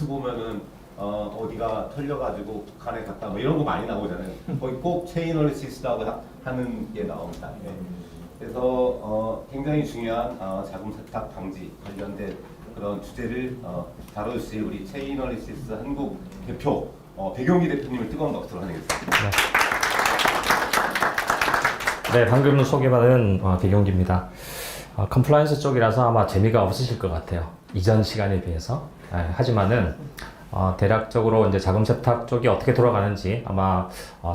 뉴스 보면은 어디가 털려가지고 북한에 갔다 뭐 이런 거 많이 나오잖아요. 거기 꼭 체인어리시스라고 하는 게 나옵니다. 네. 그래서 굉장히 중요한 자금 세탁 방지 관련된 그런 주제를 다뤄주실 우리 체인어리시스 한국 대표 백용기 대표님을 뜨거운 박수로 환영했습니다. 네, 방금 소개받은 백용기입니다. 컴플라이언스 쪽이라서 아마 재미가 없으실 것 같아요. 이전 시간에 비해서. 하지만은 대략적으로 이제 자금 세탁 쪽이 어떻게 돌아가는지 아마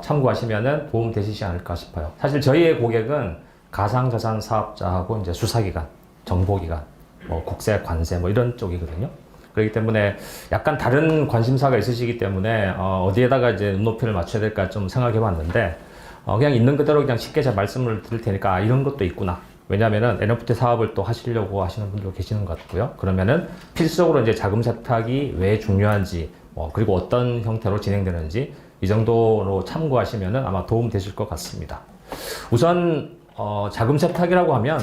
참고하시면은 도움 되시지 않을까 싶어요. 사실 저희의 고객은 가상자산 사업자하고 이제 수사기관, 정보기관, 뭐 국세, 관세 뭐 이런 쪽이거든요. 그렇기 때문에 약간 다른 관심사가 있으시기 때문에 어디에다가 이제 눈높이를 맞춰야 될까 좀 생각해 봤는데 그냥 있는 그대로 그냥 쉽게 제가 말씀을 드릴 테니까 이런 것도 있구나. 왜냐면은 NFT 사업을 또 하시려고 하시는 분도 계시는 것 같고요. 그러면은 필수적으로 이제 자금 세탁이 왜 중요한지, 그리고 어떤 형태로 진행되는지 이 정도로 참고하시면은 아마 도움 되실 것 같습니다. 우선 자금 세탁이라고 하면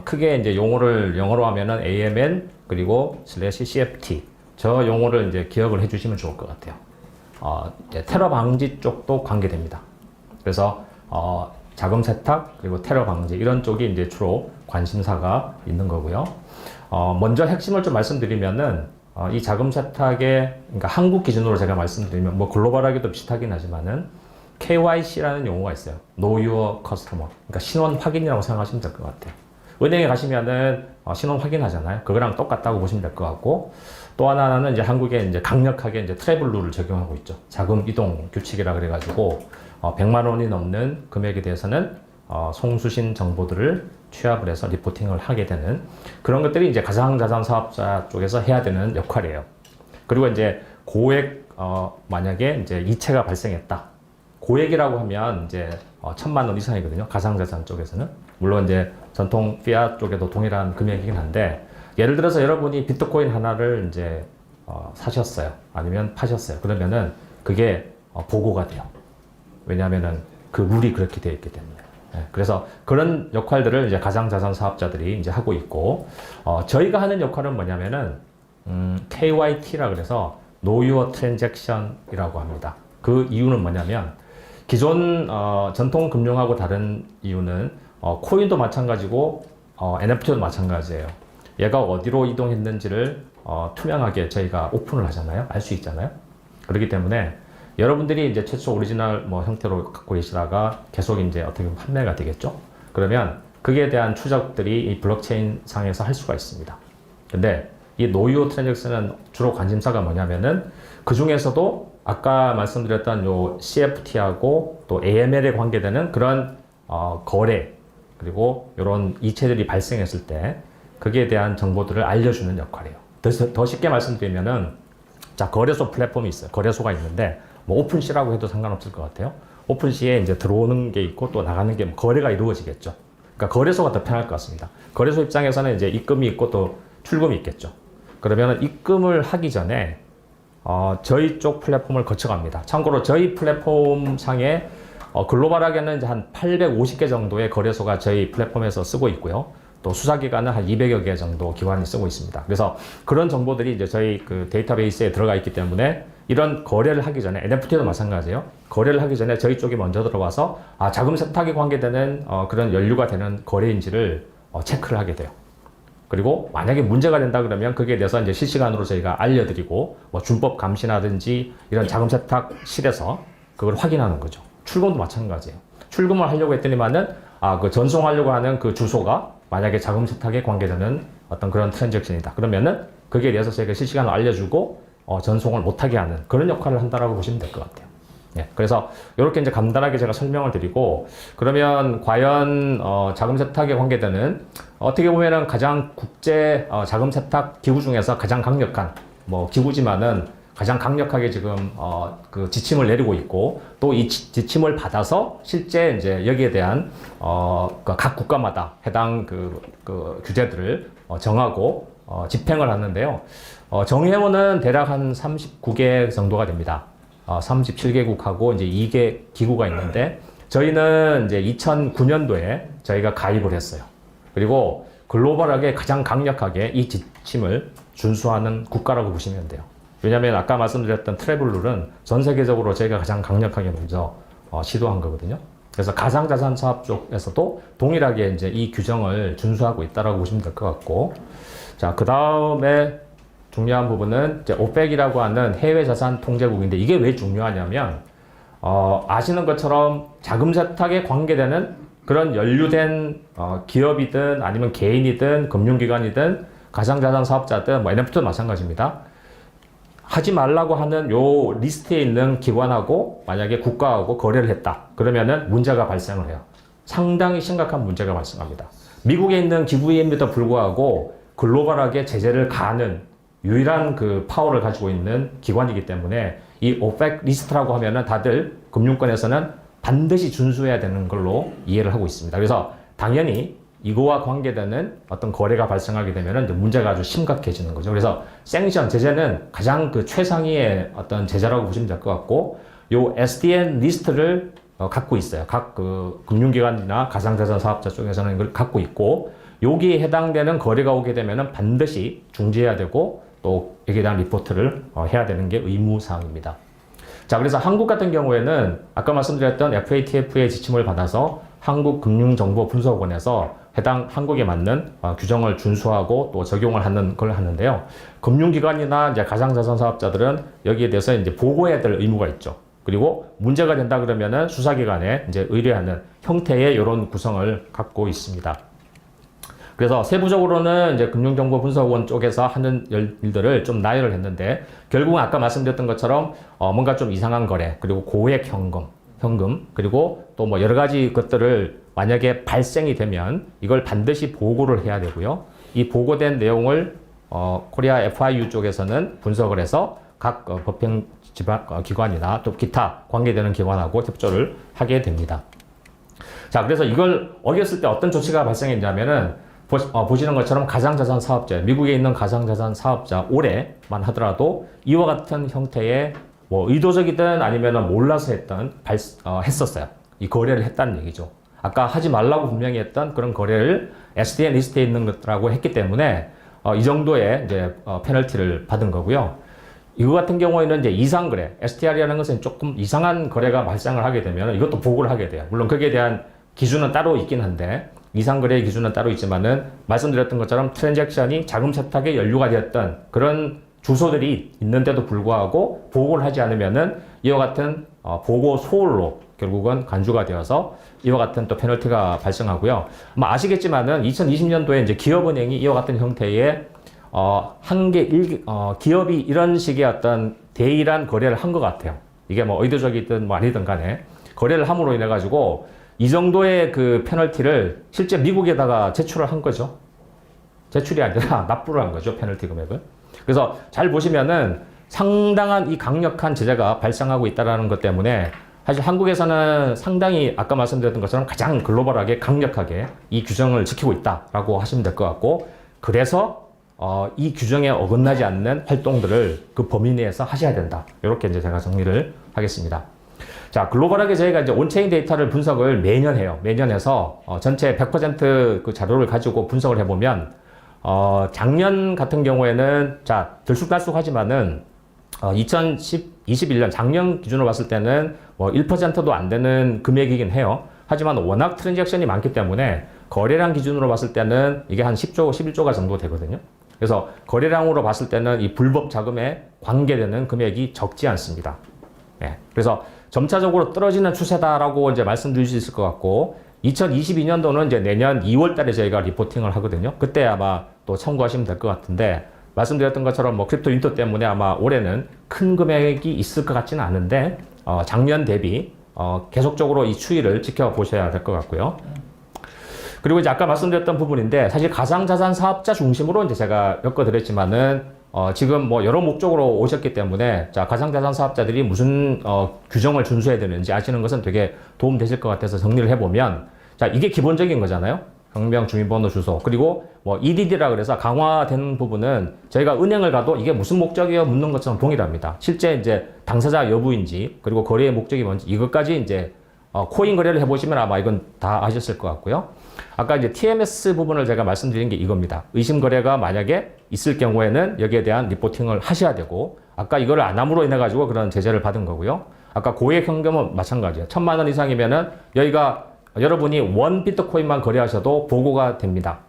크게 이제 용어를 영어로 하면은 AML 그리고 /CFT 저 용어를 이제 기억을 해주시면 좋을 것 같아요. 이제 테러 방지 쪽도 관계됩니다. 그래서 자금 세탁 그리고 테러 방지 이런 쪽이 이제 주로 관심사가 있는 거고요. 먼저 핵심을 좀 말씀드리면은 이 자금 세탁의 그러니까 한국 기준으로 제가 말씀드리면 뭐 글로벌하게도 비슷하긴 하지만은 KYC라는 용어가 있어요. Know Your Customer. 그러니까 신원 확인이라고 생각하시면 될 것 같아요. 은행에 가시면은 신원 확인하잖아요. 그거랑 똑같다고 보시면 될 것 같고 또 하나는 이제 한국에 이제 강력하게 이제 트래블 룰을 적용하고 있죠. 자금 이동 규칙이라 그래가지고 100만 원이 넘는 금액에 대해서는 송수신 정보들을 취합을 해서 리포팅을 하게 되는 그런 것들이 이제 가상자산 사업자 쪽에서 해야 되는 역할이에요. 그리고 이제 고액 만약에 이제 이체가 발생했다. 고액이라고 하면 이제 1,000만 원 이상이거든요. 가상자산 쪽에서는. 물론 이제 전통 피아 쪽에도 동일한 금액이긴 한데 예를 들어서 여러분이 비트코인 하나를 이제 사셨어요. 아니면 파셨어요. 그러면은 그게 보고가 돼요. 왜냐하면은 그 룰이 그렇게 되어 있기 때문에. 그래서 그런 역할들을 이제 가상자산 사업자들이 이제 하고 있고, 저희가 하는 역할은 뭐냐면은, KYT라 그래서 Know Your Transaction이라고 합니다. 그 이유는 뭐냐면, 기존, 전통 금융하고 다른 이유는, 코인도 마찬가지고, NFT도 마찬가지예요. 얘가 어디로 이동했는지를, 투명하게 저희가 오픈을 하잖아요. 알 수 있잖아요. 그렇기 때문에, 여러분들이 이제 최초 오리지널 뭐 형태로 갖고 계시다가 계속 이제 어떻게 보면 판매가 되겠죠? 그러면 그에 대한 추적들이 이 블록체인 상에서 할 수가 있습니다. 근데 이 Know Your Transaction은 주로 관심사가 뭐냐면은 그 중에서도 아까 말씀드렸던 요 CFT하고 또 AML에 관계되는 그런 거래 그리고 이런 이체들이 발생했을 때 거기에 대한 정보들을 알려주는 역할이에요. 더 쉽게 말씀드리면은 자, 거래소 플랫폼이 있어요. 거래소가 있는데 뭐 오픈시라고 해도 상관없을 것 같아요. 오픈시에 이제 들어오는 게 있고 또 나가는 게 거래가 이루어지겠죠. 그러니까 거래소가 더 편할 것 같습니다. 거래소 입장에서는 이제 입금이 있고 또 출금이 있겠죠. 그러면 입금을 하기 전에 저희 쪽 플랫폼을 거쳐갑니다. 참고로 저희 플랫폼 상에 글로벌하게는 이제 한 850개 정도의 거래소가 저희 플랫폼에서 쓰고 있고요. 또 수사기관은 한 200여 개 정도 기관이 쓰고 있습니다. 그래서 그런 정보들이 이제 저희 그 데이터베이스에 들어가 있기 때문에 이런 거래를 하기 전에 NFT도 마찬가지예요. 거래를 하기 전에 저희 쪽이 먼저 들어와서 자금 세탁에 관계되는 그런 연루가 되는 거래인지를 체크를 하게 돼요. 그리고 만약에 문제가 된다 그러면 거기에 대해서 이제 실시간으로 저희가 알려드리고 뭐 준법 감시라든지 이런 자금 세탁실에서 그걸 확인하는 거죠. 출금도 마찬가지예요. 출금을 하려고 했더니만은 그 전송하려고 하는 그 주소가 만약에 자금 세탁에 관계되는 어떤 그런 트랜잭션이다. 그러면은 거기에 대해서 저희가 실시간으로 알려주고 전송을 못하게 하는 그런 역할을 한다라고 보시면 될 것 같아요. 예, 그래서 이렇게 이제 간단하게 제가 설명을 드리고 그러면 과연 자금 세탁에 관계되는 어떻게 보면은 가장 국제 자금 세탁 기구 중에서 가장 강력한 뭐 기구지만은 가장 강력하게 지금 그 지침을 내리고 있고 또 이 지침을 받아서 실제 이제 여기에 대한 각 국가마다 해당 그 규제들을 정하고 집행을 하는데요. 정회원은 대략 한 39개 정도가 됩니다. 37개국하고 이제 2개 기구가 있는데 저희는 이제 2009년도에 저희가 가입을 했어요. 그리고 글로벌하게 가장 강력하게 이 지침을 준수하는 국가라고 보시면 돼요. 왜냐하면 아까 말씀드렸던 트래블 룰은 전 세계적으로 저희가 가장 강력하게 먼저 시도한 거거든요. 그래서 가상자산 사업 쪽에서도 동일하게 이제 이 규정을 준수하고 있다라고 보시면 될 것 같고, 자, 그 다음에 중요한 부분은 이제 오펙이라고 하는 해외 자산 통제국인데 이게 왜 중요하냐면, 아시는 것처럼 자금 세탁에 관계되는 그런 연루된 기업이든 아니면 개인이든 금융기관이든 가상자산 사업자든 뭐 NFT도 마찬가지입니다. 하지 말라고 하는 요 리스트에 있는 기관하고 만약에 국가하고 거래를 했다. 그러면은 문제가 발생을 해요. 상당히 심각한 문제가 발생합니다. 미국에 있는 기구임에도 불구하고 글로벌하게 제재를 가하는 유일한 그 파워를 가지고 있는 기관이기 때문에 이 오펙 리스트라고 하면은 다들 금융권에서는 반드시 준수해야 되는 걸로 이해를 하고 있습니다. 그래서 당연히 이거와 관계되는 어떤 거래가 발생하게 되면은 이제 문제가 아주 심각해지는 거죠. 그래서 생션 제재는 가장 그 최상위의 어떤 제재라고 보시면 될 것 같고, 요 SDN 리스트를 갖고 있어요. 각 그 금융기관이나 가상자산 사업자 쪽에서는 이걸 갖고 있고, 여기에 해당되는 거래가 오게 되면은 반드시 중지해야 되고 또 여기에 대한 리포트를 해야 되는 게 의무사항입니다. 자, 그래서 한국 같은 경우에는 아까 말씀드렸던 FATF의 지침을 받아서 한국금융정보분석원에서 해당 한국에 맞는 규정을 준수하고 또 적용을 하는 걸 하는데요. 금융기관이나 이제 가상자산 사업자들은 여기에 대해서 이제 보고해야 될 의무가 있죠. 그리고 문제가 된다 그러면은 수사기관에 이제 의뢰하는 형태의 이런 구성을 갖고 있습니다. 그래서 세부적으로는 이제 금융정보분석원 쪽에서 하는 일들을 좀 나열을 했는데, 결국은 아까 말씀드렸던 것처럼 뭔가 좀 이상한 거래, 그리고 고액 현금, 그리고 또 뭐 여러 가지 것들을 만약에 발생이 되면 이걸 반드시 보고를 해야 되고요. 이 보고된 내용을 코리아 FIU 쪽에서는 분석을 해서 각 법행 기관이나 또 기타 관계되는 기관하고 협조를 하게 됩니다. 자, 그래서 이걸 어겼을 때 어떤 조치가 발생했냐면은 보시는 것처럼 가상자산 사업자, 미국에 있는 가상자산 사업자 올해만 하더라도 이와 같은 형태의 뭐 의도적이든 아니면 몰라서 했었어요. 이 거래를 했다는 얘기죠. 아까 하지 말라고 분명히 했던 그런 거래를 SDN 리스트에 있는 것들하고 했기 때문에 이 정도의 이제 페널티를 받은 거고요. 이거 같은 경우에는 이제 이상 거래, STR이라는 것은 조금 이상한 거래가 발생을 하게 되면 이것도 보고를 하게 돼요. 물론 거기에 대한 기준은 따로 있긴 한데, 이상 거래의 기준은 따로 있지만은 말씀드렸던 것처럼 트랜잭션이 자금 세탁에 연루가 되었던 그런 주소들이 있는데도 불구하고 보고를 하지 않으면은 이와 같은 보고 소홀로 결국은 간주가 되어서 이와 같은 또 페널티가 발생하고요. 아마 아시겠지만은 2020년도에 이제 기업은행이 이와 같은 형태의 기업이 이런 식의 어떤 대일한 거래를 한 것 같아요. 이게 뭐 의도적이든 뭐 아니든 간에 거래를 함으로 인해 가지고 이 정도의 그 페널티를 실제 미국에다가 제출을 한 거죠. 제출이 아니라 납부를 한 거죠, 페널티 금액을. 그래서 잘 보시면은 상당한 이 강력한 제재가 발생하고 있다는 것 때문에 사실 한국에서는 상당히 아까 말씀드렸던 것처럼 가장 글로벌하게 강력하게 이 규정을 지키고 있다라고 하시면 될 것 같고, 그래서 이 규정에 어긋나지 않는 활동들을 그 범위 내에서 하셔야 된다. 이렇게 이제 제가 정리를 하겠습니다. 자, 글로벌하게 저희가 이제 온체인 데이터를 분석을 매년 해요. 매년 해서 전체 100% 그 자료를 가지고 분석을 해보면 작년 같은 경우에는 자, 들쑥날쑥하지만은 2021년 작년 기준으로 봤을 때는 뭐 1%도 안 되는 금액이긴 해요. 하지만 워낙 트랜잭션이 많기 때문에 거래량 기준으로 봤을 때는 이게 한 10조, 11조가 정도 되거든요. 그래서 거래량으로 봤을 때는 이 불법 자금에 관계되는 금액이 적지 않습니다. 네. 그래서 점차적으로 떨어지는 추세다라고 이제 말씀드릴 수 있을 것 같고, 2022년도는 이제 내년 2월 달에 저희가 리포팅을 하거든요. 그때 아마 또 참고하시면 될 것 같은데, 말씀드렸던 것처럼 뭐 크립토 윈터 때문에 아마 올해는 큰 금액이 있을 것 같지는 않은데, 작년 대비 계속적으로 이 추이를 지켜보셔야 될 것 같고요. 그리고 이제 아까 말씀드렸던 부분인데, 사실 가상자산 사업자 중심으로 이제 제가 엮어드렸지만은, 지금 뭐 여러 목적으로 오셨기 때문에, 자, 가상자산 사업자들이 무슨, 규정을 준수해야 되는지 아시는 것은 되게 도움 되실 것 같아서 정리를 해보면, 자, 이게 기본적인 거잖아요. 병명, 주민번호, 주소. 그리고 뭐 EDD라 그래서 강화된 부분은 저희가 은행을 가도 이게 무슨 목적이요? 묻는 것처럼 동일합니다. 실제 이제 당사자 여부인지, 그리고 거래의 목적이 뭔지, 이것까지 이제, 코인 거래를 해보시면 아마 이건 다 아셨을 것 같고요. 아까 이제 TMS 부분을 제가 말씀드린 게 이겁니다. 의심 거래가 만약에 있을 경우에는 여기에 대한 리포팅을 하셔야 되고, 아까 이거를 안 함으로 인해 가지고 그런 제재를 받은 거고요. 아까 고액 현금은 마찬가지예요. 1,000만 원 이상이면은 여기가 여러분이 원 비트코인만 거래하셔도 보고가 됩니다.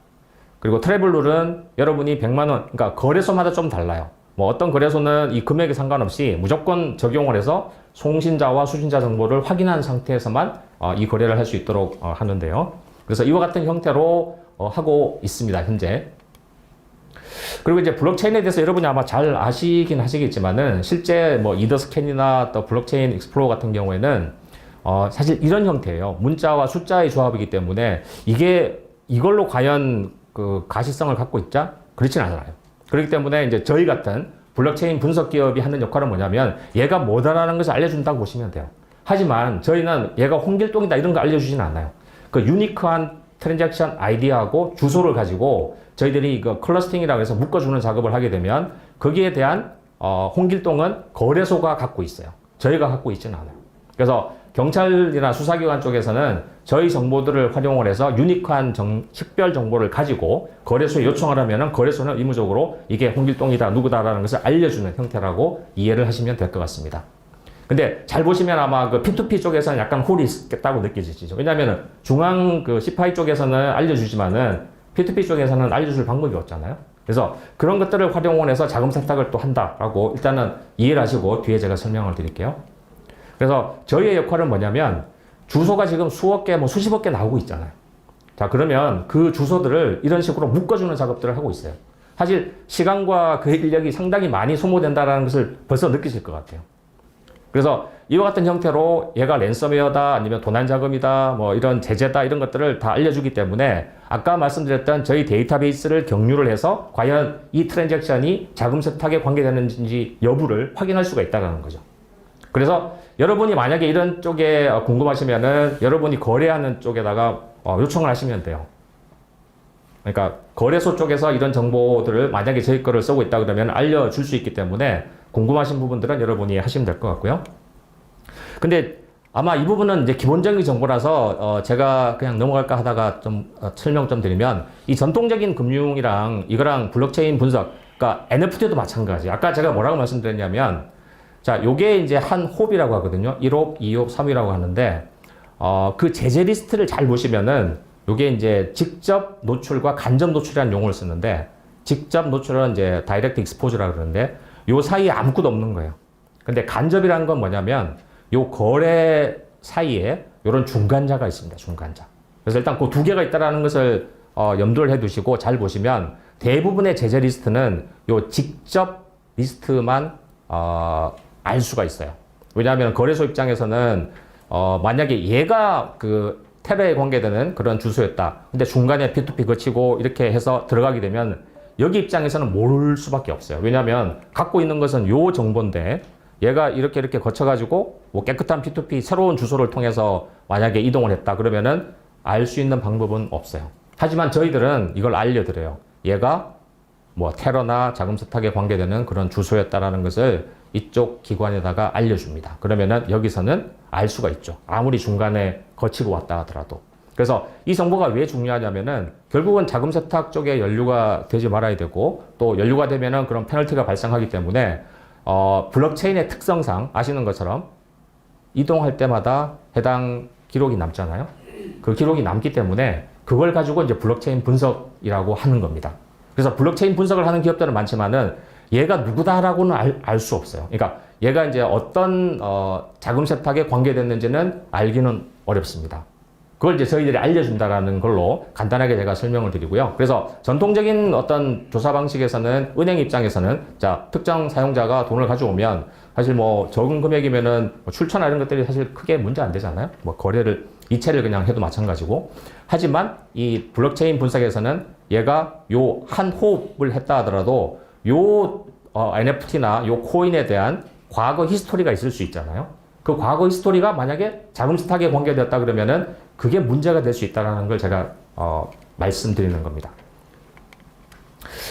그리고 트래블룰은 여러분이 100만 원, 그러니까 거래소마다 좀 달라요. 뭐 어떤 거래소는 이 금액에 상관없이 무조건 적용을 해서 송신자와 수신자 정보를 확인한 상태에서만 이 거래를 할 수 있도록 하는데요. 그래서 이와 같은 형태로 하고 있습니다, 현재. 그리고 이제 블록체인에 대해서 여러분이 아마 잘 아시긴 하시겠지만은 실제 뭐 이더스캔이나 또 블록체인 익스플로어 같은 경우에는 사실 이런 형태예요. 문자와 숫자의 조합이기 때문에 이걸로 과연 그 가시성을 갖고 있자? 그렇진 않아요. 그렇기 때문에 이제 저희 같은 블록체인 분석 기업이 하는 역할은 뭐냐면 얘가 뭐다라는 것을 알려준다고 보시면 돼요. 하지만 저희는 얘가 홍길동이다 이런 거 알려주지는 않아요. 그 유니크한 트랜잭션 아이디하고 주소를 가지고 저희들이 이거 클러스팅이라고 해서 묶어주는 작업을 하게 되면 거기에 대한 홍길동은 거래소가 갖고 있어요. 저희가 갖고 있지는 않아요. 그래서 경찰이나 수사기관 쪽에서는 저희 정보들을 활용을 해서 유니크한 식별 정보를 가지고 거래소에 요청을 하면은 거래소는 의무적으로 이게 홍길동이다 누구다라는 것을 알려주는 형태라고 이해를 하시면 될 것 같습니다. 근데 잘 보시면 아마 그 P2P 쪽에서는 약간 홀이 있겠다고 느껴지시죠. 왜냐하면 중앙 그 CPI 쪽에서는 알려주지만은 P2P 쪽에서는 알려줄 방법이 없잖아요. 그래서 그런 것들을 활용을 해서 자금 세탁을 또 한다라고 일단은 이해를 하시고 뒤에 제가 설명을 드릴게요. 그래서 저희의 역할은 뭐냐면 주소가 지금 수억 개, 뭐 수십억 개 나오고 있잖아요. 자, 그러면 그 주소들을 이런 식으로 묶어주는 작업들을 하고 있어요. 사실 시간과 그 인력이 상당히 많이 소모된다는 것을 벌써 느끼실 것 같아요. 그래서 이와 같은 형태로 얘가 랜섬웨어다 아니면 도난자금이다 뭐 이런 제재다 이런 것들을 다 알려주기 때문에 아까 말씀드렸던 저희 데이터베이스를 경유를 해서 과연 이 트랜잭션이 자금 세탁에 관계되는지 여부를 확인할 수가 있다는 거죠. 그래서 여러분이 만약에 이런 쪽에 궁금하시면은 여러분이 거래하는 쪽에다가 요청을 하시면 돼요. 그러니까 거래소 쪽에서 이런 정보들을 만약에 저희 거를 쓰고 있다 그러면 알려줄 수 있기 때문에 궁금하신 부분들은 여러분이 하시면 될 것 같고요. 근데 아마 이 부분은 이제 기본적인 정보라서 제가 그냥 넘어갈까 하다가 좀 설명 좀 드리면 이 전통적인 금융이랑 이거랑 블록체인 분석, 그러니까 NFT도 마찬가지. 아까 제가 뭐라고 말씀드렸냐면 자, 요게 이제 한 홉이라고 하거든요. 1홉, 2홉, 3홉이라고 하는데 그 제재 리스트를 잘 보시면은 요게 이제 직접 노출과 간접 노출이라는 용어를 쓰는데 직접 노출은 이제 다이렉트 익스포즈라고 그러는데 요 사이에 아무것도 없는 거예요. 근데 간접이라는 건 뭐냐면 요 거래 사이에 요런 중간자가 있습니다. 중간자. 그래서 일단 그 두 개가 있다라는 것을 염두를 해 두시고 잘 보시면 대부분의 제재 리스트는 요 직접 리스트만 알 수가 있어요. 왜냐하면 거래소 입장에서는 만약에 얘가 그 테러에 관계되는 그런 주소였다. 근데 중간에 P2P 거치고 이렇게 해서 들어가게 되면 여기 입장에서는 모를 수밖에 없어요. 왜냐하면 갖고 있는 것은 요 정보인데 얘가 이렇게 거쳐가지고 뭐 깨끗한 P2P 새로운 주소를 통해서 만약에 이동을 했다 그러면은 알 수 있는 방법은 없어요. 하지만 저희들은 이걸 알려드려요. 얘가 뭐 테러나 자금 세탁에 관계되는 그런 주소였다라는 것을 이쪽 기관에다가 알려줍니다. 그러면은 여기서는 알 수가 있죠. 아무리 중간에 거치고 왔다 하더라도. 그래서 이 정보가 왜 중요하냐면은 결국은 자금 세탁 쪽에 연루가 되지 말아야 되고 또 연루가 되면은 그런 페널티가 발생하기 때문에 블록체인의 특성상 아시는 것처럼 이동할 때마다 해당 기록이 남잖아요. 그 기록이 남기 때문에 그걸 가지고 이제 블록체인 분석이라고 하는 겁니다. 그래서 블록체인 분석을 하는 기업들은 많지만은 얘가 누구다라고는 알 수 없어요. 그러니까 얘가 이제 어떤 자금 세탁에 관계됐는지는 알기는 어렵습니다. 그걸 이제 저희들이 알려준다라는 걸로 간단하게 제가 설명을 드리고요. 그래서 전통적인 어떤 조사 방식에서는 은행 입장에서는 자, 특정 사용자가 돈을 가져오면 사실 뭐 적은 금액이면은 뭐 출처나 이런 것들이 사실 크게 문제 안 되잖아요. 뭐 거래를 이체를 그냥 해도 마찬가지고. 하지만 이 블록체인 분석에서는 얘가 요 한 호흡을 했다 하더라도 요 NFT나 요 코인에 대한 과거 히스토리가 있을 수 있잖아요. 그 과거 히스토리가 만약에 자금 세탁에 관계되었다 그러면은 그게 문제가 될 수 있다는 걸 제가 말씀드리는 겁니다.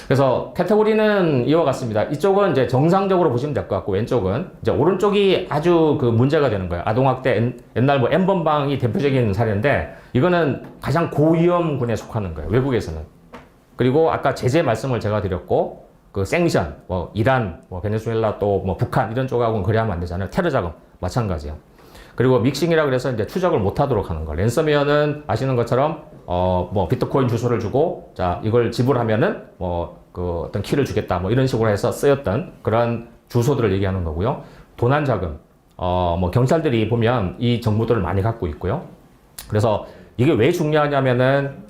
그래서 카테고리는 이와 같습니다. 이쪽은 이제 정상적으로 보시면 될 것 같고 왼쪽은 이제 오른쪽이 아주 그 문제가 되는 거예요. 아동학대 옛날 뭐 N번방이 대표적인 사례인데 이거는 가장 고위험군에 속하는 거예요. 외국에서는. 그리고 아까 제재 말씀을 제가 드렸고 그 생션, 뭐 이란, 뭐 베네수엘라 또 뭐 북한 이런 쪽하고는 거래하면 안 되잖아요. 테러 자금 마찬가지예요. 그리고 믹싱이라 그래서 이제 추적을 못 하도록 하는 거. 랜섬웨어는 아시는 것처럼 뭐 비트코인 주소를 주고 자 이걸 지불하면은 뭐 그 어떤 키를 주겠다 뭐 이런 식으로 해서 쓰였던 그런 주소들을 얘기하는 거고요. 도난 자금, 뭐 경찰들이 보면 이 정보들을 많이 갖고 있고요. 그래서 이게 왜 중요하냐면은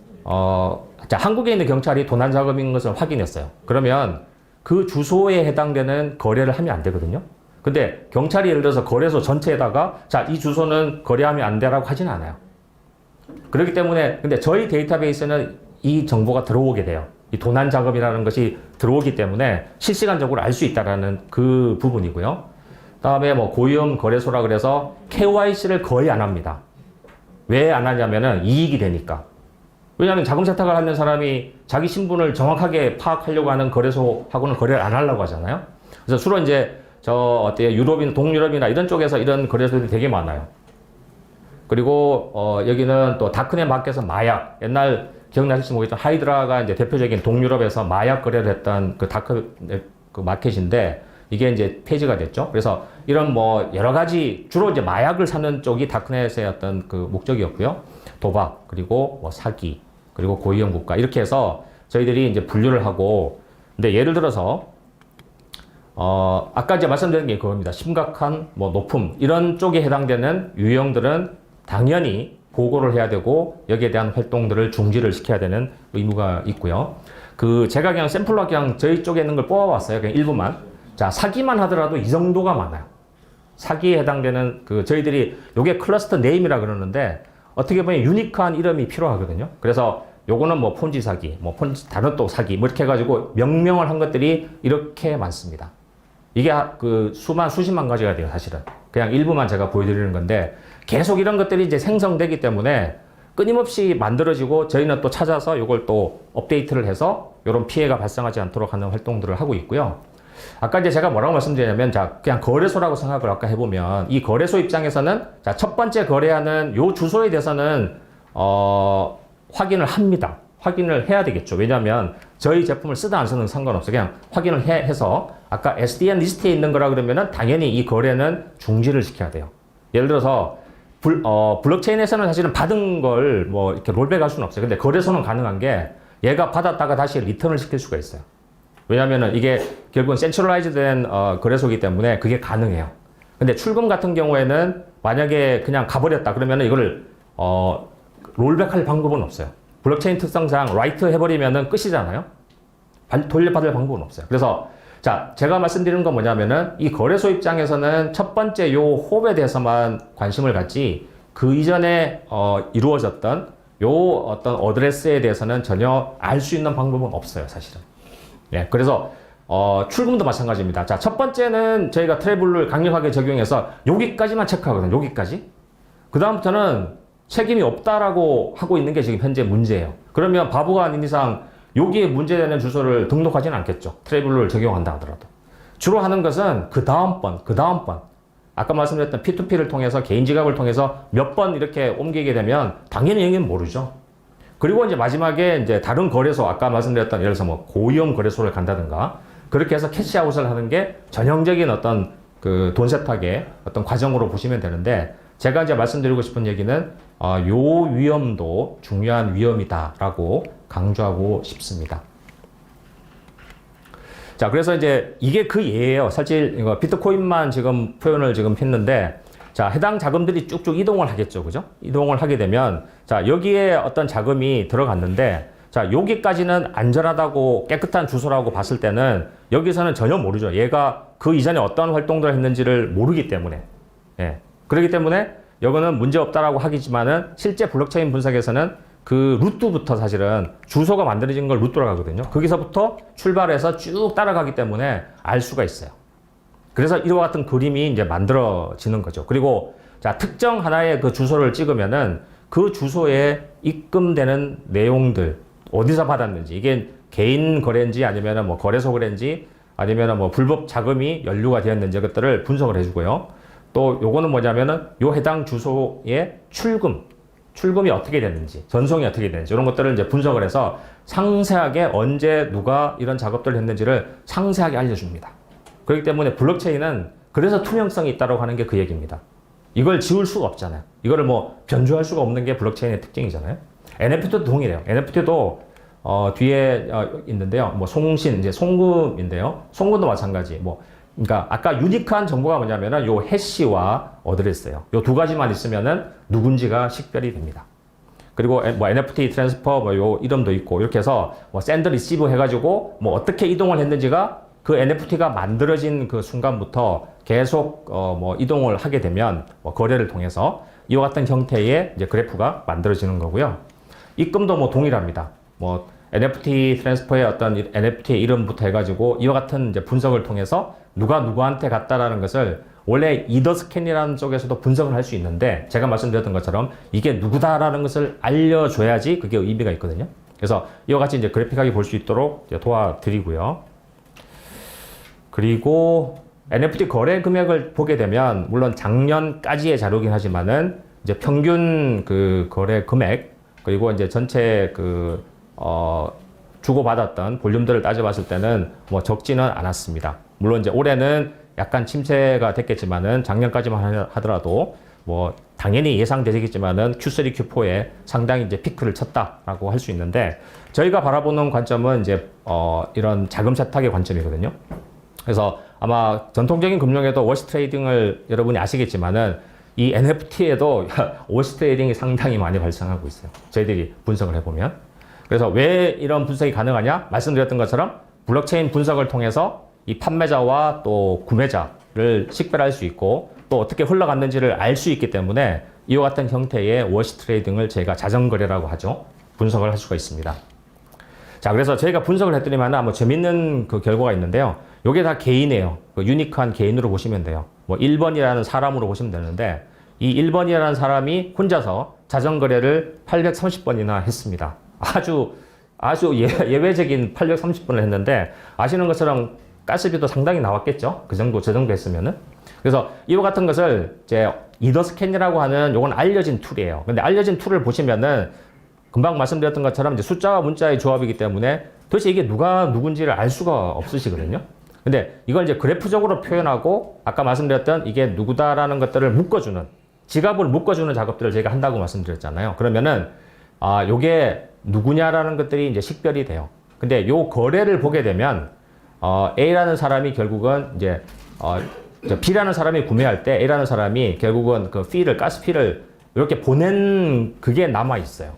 자 한국에 있는 경찰이 도난 자금인 것을 확인했어요. 그러면 그 주소에 해당되는 거래를 하면 안 되거든요. 근데 경찰이 예를 들어서 거래소 전체에다가 자, 이 주소는 거래하면 안 되라고 하지는 않아요. 그렇기 때문에 근데 저희 데이터베이스는 이 정보가 들어오게 돼요. 이 도난 자금이라는 것이 들어오기 때문에 실시간적으로 알 수 있다라는 그 부분이고요. 그다음에 뭐 고위험 거래소라 그래서 KYC를 거의 안 합니다. 왜 안 하냐면은 이익이 되니까. 왜냐하면 자금 세탁을 하는 사람이 자기 신분을 정확하게 파악하려고 하는 거래소하고는 거래를 안 하려고 하잖아요. 그래서 주로 이제 유럽이나 동유럽이나 이런 쪽에서 이런 거래소들이 되게 많아요. 그리고 여기는 또 다크넷 마켓에서 마약, 옛날 기억나실지 모르겠지만 하이드라가 이제 대표적인 동유럽에서 마약 거래를 했던 그 다크넷 그 마켓인데 이게 이제 폐지가 됐죠. 그래서 이런 뭐 여러 가지 주로 이제 마약을 사는 쪽이 다크넷의 어떤 그 목적이었고요. 도박, 그리고 뭐 사기, 그리고 고위험 국가 이렇게 해서 저희들이 이제 분류를 하고 근데 예를 들어서 아까 이제 말씀드린 게 그겁니다. 심각한 뭐 높음 이런 쪽에 해당되는 유형들은 당연히 보고를 해야 되고 여기에 대한 활동들을 중지를 시켜야 되는 의무가 있고요. 그 제가 그냥 샘플로 그냥 저희 쪽에 있는 걸 뽑아봤어요. 그냥 일부만. 자 사기만 하더라도 이 정도가 많아요. 사기에 해당되는 그 저희들이 요게 클러스터 네임이라 그러는데 어떻게 보면 유니크한 이름이 필요하거든요. 그래서 요거는 뭐 폰지 사기, 뭐 폰지 다른 또 사기 뭐 이렇게 해가지고 명명을 한 것들이 이렇게 많습니다. 이게 그 수십만 가지가 돼요, 사실은. 그냥 일부만 제가 보여드리는 건데 계속 이런 것들이 이제 생성되기 때문에 끊임없이 만들어지고 저희는 또 찾아서 이걸 또 업데이트를 해서 이런 피해가 발생하지 않도록 하는 활동들을 하고 있고요. 아까 이제 제가 뭐라고 말씀드렸냐면 자 그냥 거래소라고 생각을 아까 해보면 이 거래소 입장에서는 자 첫 번째 거래하는 요 주소에 대해서는 확인을 합니다. 확인을 해야 되겠죠. 왜냐하면 저희 제품을 쓰다 안 쓰는 상관없어요. 그냥 확인을 해서 아까 SDN 리스트에 있는 거라 그러면은 당연히 이 거래는 중지를 시켜야 돼요. 예를 들어서 블록체인에서는 사실은 받은 걸 뭐 이렇게 롤백할 수는 없어요. 근데 거래소는 가능한 게 얘가 받았다가 다시 리턴을 시킬 수가 있어요. 왜냐하면은 이게 결국은 센트럴라이즈된 거래소이기 때문에 그게 가능해요. 근데 출금 같은 경우에는 만약에 그냥 가버렸다 그러면은 이거를 롤백할 방법은 없어요. 블록체인 특성상 라이트 해버리면은 끝이잖아요. 돌려받을 방법은 없어요. 그래서 자 제가 말씀드리는 건 뭐냐면은 이 거래소 입장에서는 첫 번째 요 홉에 대해서만 관심을 갖지 그 이전에 이루어졌던 요 어떤 어드레스에 대해서는 전혀 알 수 있는 방법은 없어요, 사실은. 예, 그래서 출금도 마찬가지입니다. 자, 첫 번째는 저희가 트래블을 강력하게 적용해서 여기까지만 체크하거든요. 여기까지. 그 다음부터는 책임이 없다라고 하고 있는 게 지금 현재 문제예요. 그러면 바보가 아닌 이상 여기에 문제되는 주소를 등록하지는 않겠죠. 트래블을 적용한다 하더라도. 주로 하는 것은 그 다음번. 아까 말씀드렸던 P2P를 통해서 개인 지갑을 통해서 몇 번 이렇게 옮기게 되면 당연히 여기는 모르죠. 그리고 이제 마지막에 이제 다른 거래소, 아까 말씀드렸던 예를 들어서 뭐 고위험 거래소를 간다든가 그렇게 해서 캐시아웃을 하는 게 전형적인 어떤 그 돈 세탁의 어떤 과정으로 보시면 되는데 제가 이제 말씀드리고 싶은 얘기는 요 위험도 중요한 위험이다라고 강조하고 싶습니다. 자, 그래서 이제 이게 그 예예요. 사실 이거 비트코인만 지금 표현을 지금 했는데 자, 해당 자금들이 쭉쭉 이동을 하겠죠. 그죠? 이동을 하게 되면 자, 여기에 어떤 자금이 들어갔는데 자, 여기까지는 안전하다고 깨끗한 주소라고 봤을 때는 여기서는 전혀 모르죠. 얘가 그 이전에 어떤 활동들을 했는지를 모르기 때문에. 예. 그렇기 때문에 여기는 문제 없다라고 하기지만은 실제 블록체인 분석에서는 그 루트부터 사실은 주소가 만들어진 걸 루트라고 하거든요. 거기서부터 출발해서 쭉 따라가기 때문에 알 수가 있어요. 그래서 이와 같은 그림이 이제 만들어지는 거죠. 그리고 자, 특정 하나의 그 주소를 찍으면은 그 주소에 입금되는 내용들, 어디서 받았는지, 이게 개인 거래인지 아니면은 뭐 거래소 거래인지 아니면은 뭐 불법 자금이 연루가 되었는지 것들을 분석을 해주고요. 또 요거는 뭐냐면은 요 해당 주소의 출금 출금이 어떻게 됐는지, 전송이 어떻게 됐는지 이런 것들을 이제 분석을 해서 상세하게 언제 누가 이런 작업들을 했는지를 상세하게 알려줍니다. 그렇기 때문에 블록체인은 그래서 투명성이 있다고 하는 게 그 얘기입니다. 이걸 지울 수가 없잖아요. 이거를 뭐 변조할 수가 없는 게 블록체인의 특징이잖아요. NFT도 동일해요. NFT도 뒤에 있는데요. 뭐 송신, 이제 송금인데요. 송금도 마찬가지. 그러니까 아까 유니크한 정보가 뭐냐면은 요 해시와 어드레스예요. 요 두 가지만 있으면은 누군지가 식별이 됩니다. 그리고 뭐 NFT 트랜스퍼 뭐 요 이름도 있고 이렇게 해서 뭐 샌드 리시브 해가지고 뭐 어떻게 이동을 했는지가 그 NFT가 만들어진 그 순간부터 계속 뭐 이동을 하게 되면 뭐 거래를 통해서 이와 같은 형태의 이제 그래프가 만들어지는 거고요. 입금도 뭐 동일합니다. 뭐 NFT 트랜스퍼의 어떤 NFT의 이름부터 해가지고 이와 같은 이제 분석을 통해서 누가 누구한테 갔다라는 것을 원래 이더스캔이라는 쪽에서도 분석을 할 수 있는데 제가 말씀드렸던 것처럼 이게 누구다라는 것을 알려줘야지 그게 의미가 있거든요. 그래서 이와 같이 이제 그래픽하게 볼 수 있도록 이제 도와드리고요. 그리고 NFT 거래 금액을 보게 되면 물론 작년까지의 자료긴 하지만은 이제 평균 그 거래 금액 그리고 이제 전체 그 주고받았던 볼륨들을 따져봤을 때는 뭐 적지는 않았습니다. 물론 이제 올해는 약간 침체가 됐겠지만은 작년까지만 하더라도 뭐 당연히 예상되겠지만은 Q3, Q4에 상당히 이제 피크를 쳤다라고 할 수 있는데 저희가 바라보는 관점은 이제 이런 자금 세탁의 관점이거든요. 그래서 아마 전통적인 금융에도 워시 트레이딩을 여러분이 아시겠지만은 이 NFT에도 워시 트레이딩이 상당히 많이 발생하고 있어요. 저희들이 분석을 해보면. 그래서 왜 이런 분석이 가능하냐? 말씀드렸던 것처럼 블록체인 분석을 통해서 이 판매자와 또 구매자를 식별할 수 있고 또 어떻게 흘러갔는지를 알 수 있기 때문에 이와 같은 형태의 워시 트레이딩을 저희가 자전거래라고 하죠. 분석을 할 수가 있습니다. 자, 그래서 저희가 분석을 했더니만 뭐 재밌는 그 결과가 있는데요. 요게 다 개인이에요. 그 유니크한 개인으로 보시면 돼요. 뭐 1번이라는 사람으로 보시면 되는데 이 1번이라는 사람이 혼자서 자전거래를 830번이나 했습니다. 아주 예외적인 830번을 했는데 아시는 것처럼 가스비도 상당히 나왔겠죠. 그 정도, 저 정도 했으면은. 그래서 이와 같은 것을 이제 이더스캔이라고 하는 요건 알려진 툴이에요. 근데 알려진 툴을 보시면은 금방 말씀드렸던 것처럼 이제 숫자와 문자의 조합이기 때문에 도대체 이게 누가 누군지를 알 수가 없으시거든요. 근데 이걸 이제 그래프적으로 표현하고 아까 말씀드렸던 이게 누구다라는 것들을 묶어주는 지갑을 묶어주는 작업들을 저희가 한다고 말씀드렸잖아요. 그러면은 요게 누구냐라는 것들이 이제 식별이 돼요. 근데 요 거래를 보게 되면 A라는 사람이 결국은 이제 B라는 사람이 구매할 때 A라는 사람이 결국은 그 피를 가스 피를 이렇게 보낸 그게 남아 있어요.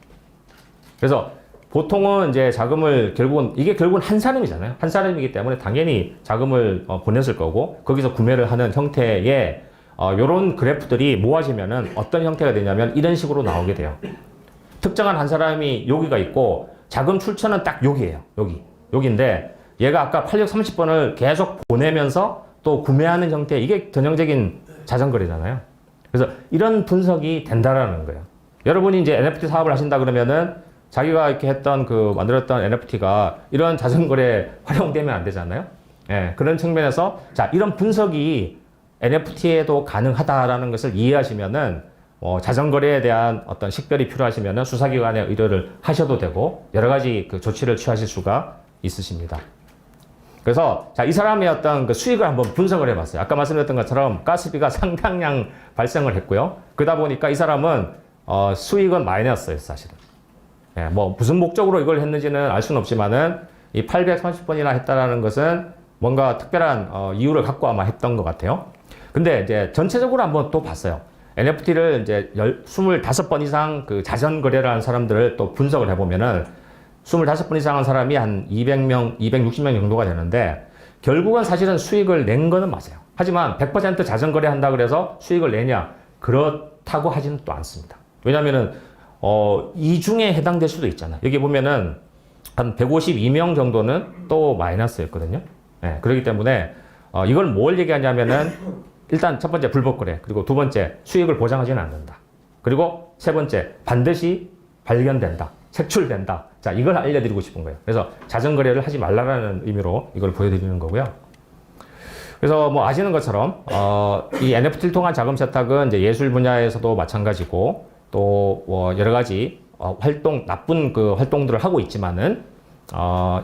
그래서 보통은 이제 자금을 결국은 한 사람이잖아요. 한 사람이기 때문에 당연히 자금을 보냈을 거고 거기서 구매를 하는 형태의 요런 그래프들이 모아지면은 어떤 형태가 되냐면 이런 식으로 나오게 돼요. 특정한 한 사람이 여기가 있고 자금 출처는 딱 여기예요. 여기인데 얘가 아까 830번을 계속 보내면서 또 구매하는 형태 이게 전형적인 자전거래잖아요. 그래서 이런 분석이 된다라는 거예요. 여러분이 이제 NFT 사업을 하신다 그러면은 자기가 이렇게 했던 만들었던 NFT가 이런 자전거래에 활용되면 안 되잖아요. 예, 그런 측면에서 자, 이런 분석이 NFT에도 가능하다라는 것을 이해하시면은 자전거래에 대한 어떤 식별이 필요하시면은 수사기관에 의뢰를 하셔도 되고 여러 가지 그 조치를 취하실 수가 있으십니다. 그래서 자, 이 사람의 어떤 그 수익을 한번 분석을 해봤어요. 아까 말씀드렸던 것처럼 가스비가 상당량 발생을 했고요. 그러다 보니까 이 사람은 수익은 마이너스였어요, 사실은. 예, 뭐 무슨 목적으로 이걸 했는지는 알 수는 없지만은 이 830번이나 했다라는 것은 뭔가 특별한 이유를 갖고 아마 했던 것 같아요. 근데 이제 전체적으로 한번 또 봤어요. NFT를 이제 25번 이상 그 자전거래를 한 사람들을 또 분석을 해보면은 25번 이상 한 사람이 한 200명, 260명 정도가 되는데 결국은 사실은 수익을 낸 거는 맞아요. 하지만 100% 자전거래 한다 그래서 수익을 내냐? 그렇다고 하지는 또 않습니다. 왜냐면은 이중에 해당될 수도 있잖아요. 여기 보면은 한 152명 정도는 또 마이너스였거든요. 네, 그렇기 때문에 이걸 뭘 얘기하냐면은 일단 첫 번째 불법거래, 그리고 두 번째 수익을 보장하지는 않는다. 그리고 세 번째 반드시 발견된다, 색출된다. 자, 이걸 알려드리고 싶은 거예요. 그래서 자전거래를 하지 말라라는 의미로 이걸 보여드리는 거고요. 그래서 뭐 아시는 것처럼 이 NFT를 통한 자금 세탁은 이제 예술 분야에서도 마찬가지고 또 여러 가지 나쁜 그 활동들을 하고 있지만은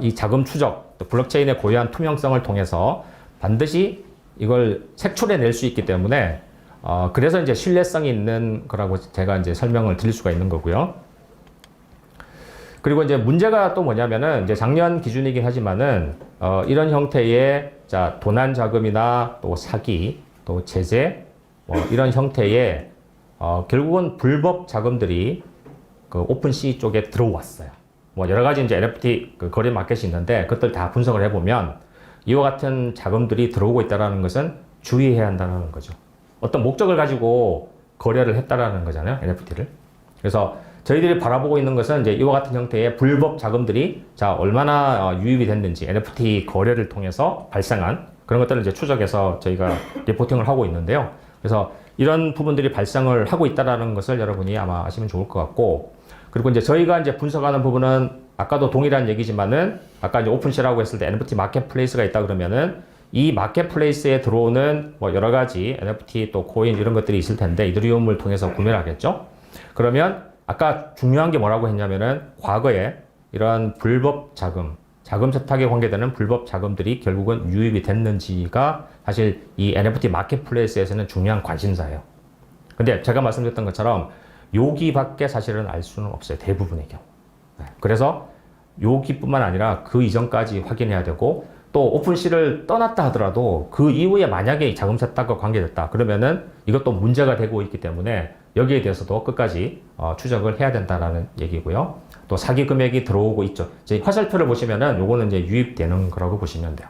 이 자금 추적, 또 블록체인의 고유한 투명성을 통해서 반드시 이걸 색출해낼 수 있기 때문에 그래서 이제 신뢰성이 있는 거라고 제가 이제 설명을 드릴 수가 있는 거고요. 그리고 이제 문제가 또 뭐냐면은 이제 작년 기준이긴 하지만은 이런 형태의 도난 자금이나 또 사기, 또 제재 이런 형태의 결국은 불법 자금들이 그 오픈시 쪽에 들어왔어요. 여러 가지 이제 NFT 그 거래 마켓이 있는데 그것들 다 분석을 해보면 이와 같은 자금들이 들어오고 있다는 것은 주의해야 한다는 거죠. 어떤 목적을 가지고 거래를 했다라는 거잖아요, NFT를. 그래서 저희들이 바라보고 있는 것은 이제 이와 같은 형태의 불법 자금들이 얼마나 유입이 됐는지 NFT 거래를 통해서 발생한 그런 것들을 이제 추적해서 저희가 리포팅을 하고 있는데요. 그래서 이런 부분들이 발생을 하고 있다라는 것을 여러분이 아마 아시면 좋을 것 같고, 그리고 이제 저희가 이제 분석하는 부분은 아까도 동일한 얘기지만은 아까 이제 오픈시라고 했을 때 NFT 마켓플레이스가 있다 그러면은 이 마켓플레이스에 들어오는 여러 가지 NFT 또 코인 이런 것들이 있을 텐데 이더리움을 통해서 구매를 하겠죠. 그러면 아까 중요한 게 뭐라고 했냐면은 과거에 이런 불법 자금 세탁에 관계되는 불법 자금들이 결국은 유입이 됐는지가 사실 이 NFT 마켓플레이스에서는 중요한 관심사예요. 근데 제가 말씀드렸던 것처럼 여기밖에 사실은 알 수는 없어요. 대부분의 경우. 그래서 여기뿐만 아니라 그 이전까지 확인해야 되고 또 오픈시를 떠났다 하더라도 그 이후에 만약에 자금 세탁과 관계됐다 그러면은 이것도 문제가 되고 있기 때문에 여기에 대해서도 끝까지 추적을 해야 된다라는 얘기고요. 또 사기 금액이 들어오고 있죠. 이제 화살표를 보시면은 요거는 이제 유입되는 거라고 보시면 돼요.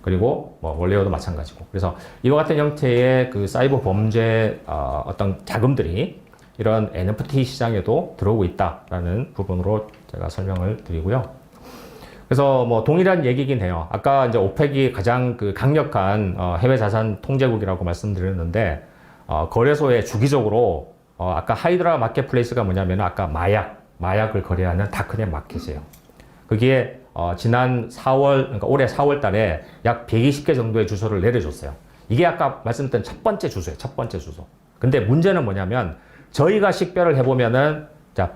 그리고 원래와도 마찬가지고. 그래서 이와 같은 형태의 그 사이버 범죄 어떤 자금들이 이런 NFT 시장에도 들어오고 있다라는 부분으로 제가 설명을 드리고요. 그래서 동일한 얘기긴 해요. 아까 이제 오펙이 가장 그 강력한 해외 자산 통제국이라고 말씀드렸는데 거래소에 주기적으로 아까 하이드라 마켓플레이스가 뭐냐면 아까 마약을 거래하는 다크넷 마켓이에요. 그게 지난 4월, 그러니까 올해 4월 달에 약 120개 정도의 주소를 내려줬어요. 이게 아까 말씀드린 첫 번째 주소예요. 첫 번째 주소. 근데 문제는 뭐냐면 저희가 식별을 해보면은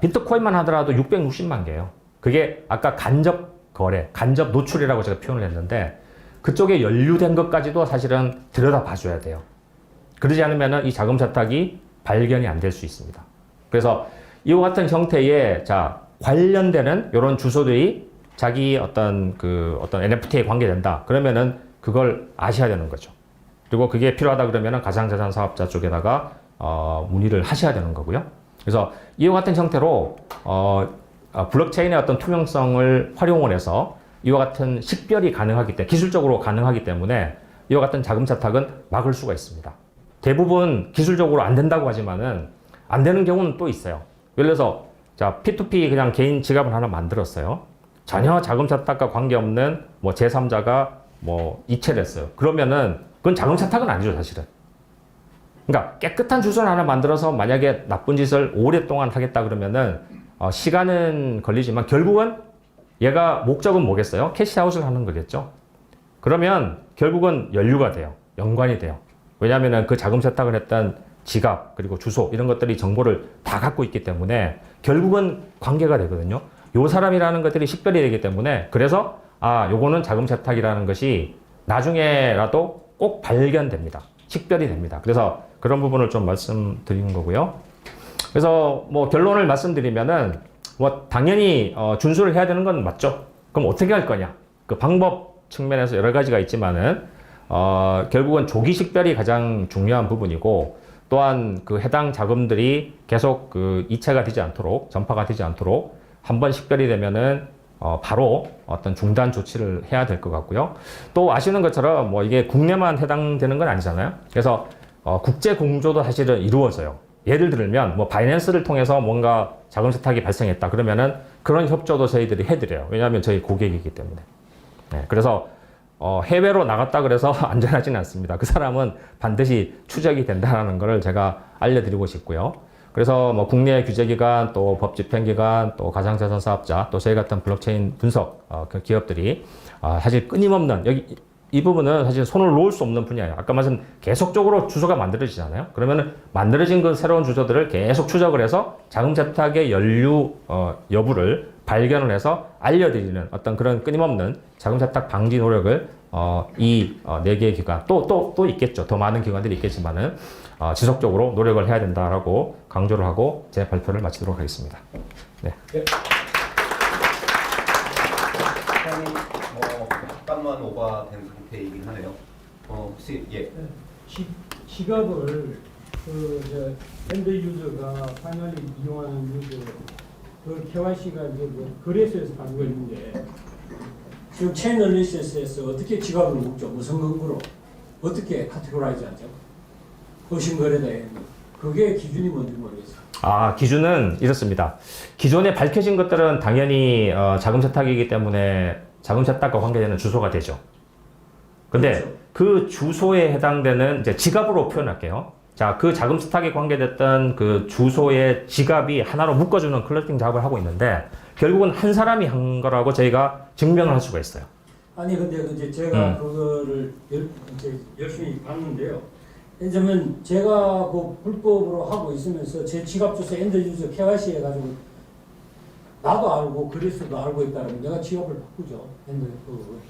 비트코인만 하더라도 660만 개예요. 그게 아까 간접 거래, 간접 노출이라고 제가 표현을 했는데 그쪽에 연루된 것까지도 사실은 들여다 봐줘야 돼요. 그러지 않으면은 이 자금 세탁이 발견이 안 될 수 있습니다. 그래서 이와 같은 형태의 관련되는 이런 주소들이 자기 어떤 NFT에 관계된다. 그러면은 그걸 아셔야 되는 거죠. 그리고 그게 필요하다 그러면은 가상자산 사업자 쪽에다가 문의를 하셔야 되는 거고요. 그래서 이와 같은 형태로 블록체인의 어떤 투명성을 활용을 해서 이와 같은 식별이 가능하기 때문에 기술적으로 가능하기 때문에 이와 같은 자금 세탁은 막을 수가 있습니다. 대부분 기술적으로 안 된다고 하지만은 안 되는 경우는 또 있어요. 예를 들어서 P2P 그냥 개인 지갑을 하나 만들었어요. 전혀 자금 세탁과 관계없는 제3자가 이체를 했어요. 그러면은 그건 자금 세탁은 아니죠, 사실은. 그러니까 깨끗한 주소를 하나 만들어서 만약에 나쁜 짓을 오랫동안 하겠다 그러면은 시간은 걸리지만 결국은 얘가 목적은 뭐겠어요? 캐시아웃을 하는 거겠죠. 그러면 결국은 연루가 돼요. 연관이 돼요. 왜냐하면 그 자금 세탁을 했던 지갑 그리고 주소 이런 것들이 정보를 다 갖고 있기 때문에 결국은 관계가 되거든요. 요 사람이라는 것들이 식별이 되기 때문에 그래서 요거는 자금 세탁이라는 것이 나중에라도 꼭 발견됩니다. 식별이 됩니다. 그래서 그런 부분을 좀 말씀드리는 거고요. 그래서 결론을 말씀드리면은 당연히 준수를 해야 되는 건 맞죠. 그럼 어떻게 할 거냐? 그 방법 측면에서 여러 가지가 있지만은 결국은 조기 식별이 가장 중요한 부분이고 또한 그 해당 자금들이 계속 그 이체가 되지 않도록 전파가 되지 않도록 한번 식별이 되면은 바로 어떤 중단 조치를 해야 될 것 같고요. 또 아시는 것처럼 이게 국내만 해당되는 건 아니잖아요. 그래서 국제 공조도 사실은 이루어져요. 예를 들면 바이낸스를 통해서 뭔가 자금 세탁이 발생했다 그러면은 그런 협조도 저희들이 해드려요. 왜냐하면 저희 고객이기 때문에. 네, 그래서 해외로 나갔다 그래서 안전하지는 않습니다. 그 사람은 반드시 추적이 된다는 것을 제가 알려드리고 싶고요. 그래서 국내 규제기관, 또 법집행기관, 또 가상자산 사업자, 또 저희 같은 블록체인 분석 그 기업들이 사실 끊임없는 여기 이 부분은 사실 손을 놓을 수 없는 분야예요. 아까 말씀 계속적으로 주소가 만들어지잖아요. 그러면은 만들어진 그 새로운 주소들을 계속 추적을 해서 자금 세탁의 연루 여부를 발견을 해서 알려드리는 어떤 그런 끊임없는 자금 세탁 방지 노력을 이 4개의 기관 또 있겠죠. 더 많은 기관들이 있겠지만은 지속적으로 노력을 해야 된다라고 강조를 하고 제 발표를 마치도록 하겠습니다. 네. 시간이 잠깐만 오버된 상태이긴 하네요. 혹시 예. 지갑을 엔드 유저가 파이널리 이용하는 유저 그 KYC가 이제 뭐 거래소에서 가지고 있는데 지금 체인 어널리시스에서 어떻게 지갑을 묶죠? 무슨 근거로 어떻게 카테고라이즈 하죠? 거신거래대 그게 기준이 뭔지 모르겠어요. 기준은 이렇습니다. 기존에 밝혀진 것들은 당연히 자금 세탁이기 때문에 자금 세탁과 관계되는 주소가 되죠. 근데 그렇죠. 그 주소에 해당되는 이제 지갑으로 표현할게요. 자, 그 자금 세탁에 관계됐던 그 주소의 지갑이 하나로 묶어주는 클러스팅 작업을 하고 있는데 결국은 한 사람이 한 거라고 저희가 증명을 할 수가 있어요. 아니 근데 이제 제가 그거를 이제 열심히 봤는데요. 왜냐면 제가 그 불법으로 하고 있으면서 제 지갑 주소 엔드 유저 KYC 해가지고 나도 알고 그리스도 알고 있다면 내가 지갑을 바꾸죠. 엔드 그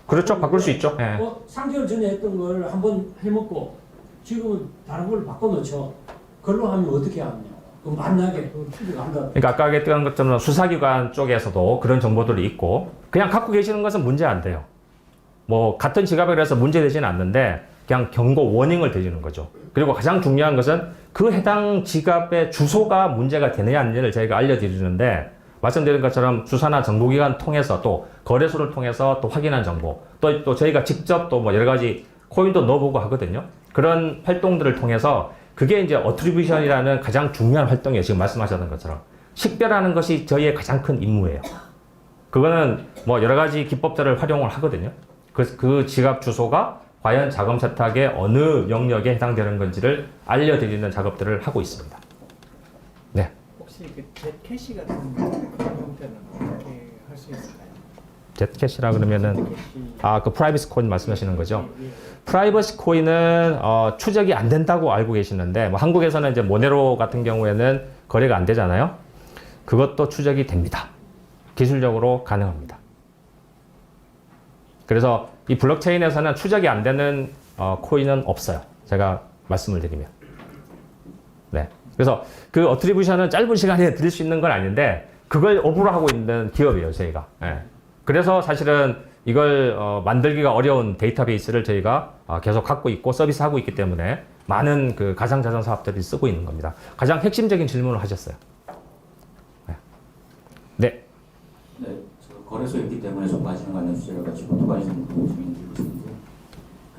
그렇죠. 바꿀 수 있죠. 예. 3개월 전에 했던 걸 한번 해먹고 지금은 다른 걸 바꿔놓죠. 그걸로 하면 어떻게 하느냐. 그 만나게 그 추리가 한다. 그러니까 아까 얘기했던 것처럼 수사기관 쪽에서도 그런 정보들이 있고 그냥 갖고 계시는 것은 문제 안 돼요. 뭐 같은 지갑에 그래서 문제되지는 않는데 그냥 경고 워닝을 드리는 거죠. 그리고 가장 중요한 것은 그 해당 지갑의 주소가 문제가 되느냐 아니냐를 저희가 알려드리는데 말씀드린 것처럼 수사나 정보기관 통해서 또 거래소를 통해서 또 확인한 정보 또 저희가 직접 또 뭐 여러 가지 코인도 넣어보고 하거든요. 그런 활동들을 통해서 그게 이제 어트리뷰션이라는 가장 중요한 활동이에요. 지금 말씀하셨던 것처럼 식별하는 것이 저희의 가장 큰 임무예요. 그거는 뭐 여러 가지 기법들을 활용을 하거든요. 그 지갑 주소가 과연 자금 세탁의 어느 영역에 해당되는 건지를 알려드리는 작업들을 하고 있습니다. 네. 혹시 그 젯캐시 같은 그런 형태는 어떻게 할 수 있을까요? 젯캐시라 그러면은 젯캐시. 그 프라이버시 코인 말씀하시는 거죠? 예, 예. 프라이버시 코인은 추적이 안 된다고 알고 계시는데 뭐 한국에서는 이제 모네로 같은 경우에는 거래가 안 되잖아요. 그것도 추적이 됩니다. 기술적으로 가능합니다. 그래서 이 블록체인에서는 추적이 안 되는 코인은 없어요. 제가 말씀을 드리면. 네. 그래서 그 어트리뷰션은 짧은 시간에 드릴 수 있는 건 아닌데 그걸 업으로 하고 있는 기업이에요, 저희가. 네. 그래서 사실은 이걸 만들기가 어려운 데이터베이스를 저희가 계속 갖고 있고 서비스하고 있기 때문에 많은 그 가상자산 사업들이 쓰고 있는 겁니다. 가장 핵심적인 질문을 하셨어요. 네. 네. 네, 저 거래소에 있기 때문에 좀 관심 갖는 주제라 가지고 두 가지 정도 질문드리고 싶은데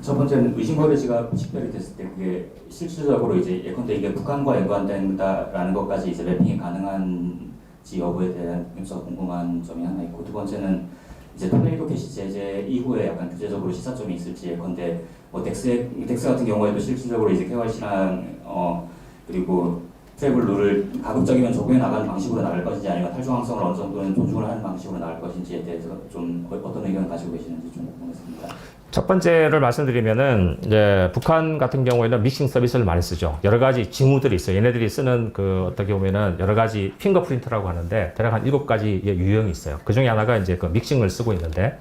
첫 번째는 의심거래지가 식별이 됐을 때 그게 실질적으로 이제 예컨대 이게 북한과 연관된다라는 것까지 이제 매핑이 가능한지 여부에 대한 인수가 궁금한 점이 하나 있고 두 번째는 이제 토네이도 캐시 제재 이후에 약간 규제적으로 시사점이 있을지 예컨대 뭐 덱스 같은 경우에도 실질적으로 이제 KYC랑 그리고 트래블 룰을 가급적이면 적용해 나가는 방식으로 나갈 것인지 아니면 탈중앙성을 어느 정도는 존중을 하는 방식으로 나갈 것인지에 대해서 좀 어떤 의견을 가지고 계시는지 좀 궁금했습니다. 첫 번째를 말씀드리면은 이제 북한 같은 경우에는 믹싱 서비스를 많이 쓰죠. 여러 가지 징후들이 있어요. 얘네들이 쓰는 그 어떻게 보면은 여러 가지 핑거프린트라고 하는데 대략 한 7가지의 유형이 있어요. 그 중에 하나가 이제 그 믹싱을 쓰고 있는데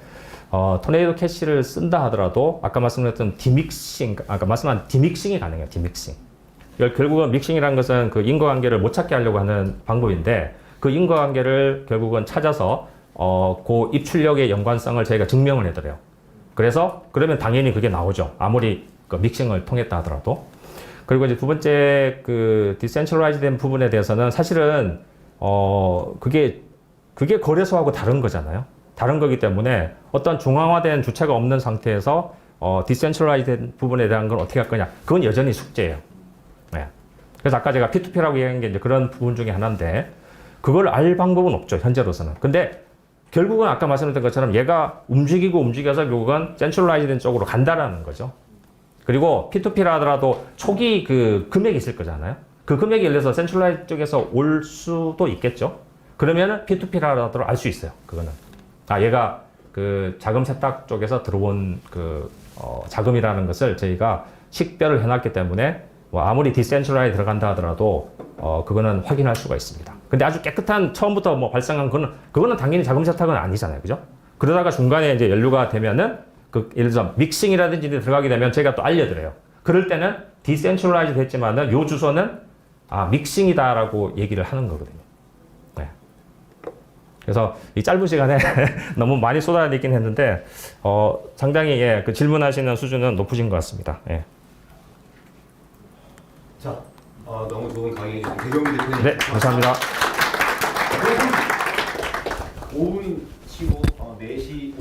토네이도 캐시를 쓴다 하더라도 아까 말씀드렸던 디믹싱, 아까 말씀한 디믹싱이 가능해요. 디믹싱. 결국은 믹싱이라는 것은 그 인과관계를 못 찾게 하려고 하는 방법인데 그 인과관계를 결국은 찾아서 그 입출력의 연관성을 저희가 증명을 해드려요. 그래서 그러면 당연히 그게 나오죠. 아무리 그 믹싱을 통했다 하더라도. 그리고 이제 두 번째 그 디센트럴라이즈된 부분에 대해서는 사실은 그게 거래소하고 다른 거잖아요. 다른 거기 때문에 어떤 중앙화된 주체가 없는 상태에서 디센트럴라이즈된 부분에 대한 건 어떻게 할 거냐. 그건 여전히 숙제예요. 네. 그래서 아까 제가 P2P라고 얘기한 게 이제 그런 부분 중에 하나인데 그걸 알 방법은 없죠. 현재로서는. 근데 결국은 아까 말씀드린 것처럼 얘가 움직여서 결국은 센트럴라이즈된 쪽으로 간다라는 거죠. 그리고 P2P라 하더라도 초기 그 금액이 있을 거잖아요. 그 금액이 예를 들어서 센트럴라이즈 쪽에서 올 수도 있겠죠. 그러면은 P2P라 하더라도 알 수 있어요. 그거는. 얘가 그 자금 세탁 쪽에서 들어온 그 자금이라는 것을 저희가 식별을 해놨기 때문에 뭐 아무리 디센트럴라이즈 들어간다 하더라도 그거는 확인할 수가 있습니다. 근데 아주 깨끗한 처음부터 뭐 발생한 그거는 당연히 자금 세탁은 아니잖아요, 그죠? 그러다가 중간에 이제 연루가 되면은 그 예를 들어서 믹싱이라든지 들어가게 되면 저희가 또 알려드려요. 그럴 때는 디센트럴라이즈 됐지만은 요 주소는 믹싱이다라고 얘기를 하는 거거든요. 네. 그래서 이 짧은 시간에 너무 많이 쏟아내긴 했는데 상당히 그 질문하시는 수준은 높으신 것 같습니다. 예. 자, 너무 좋은 강의 배경기 대표님. 네, 감사합니다. 5분 쉬고 4시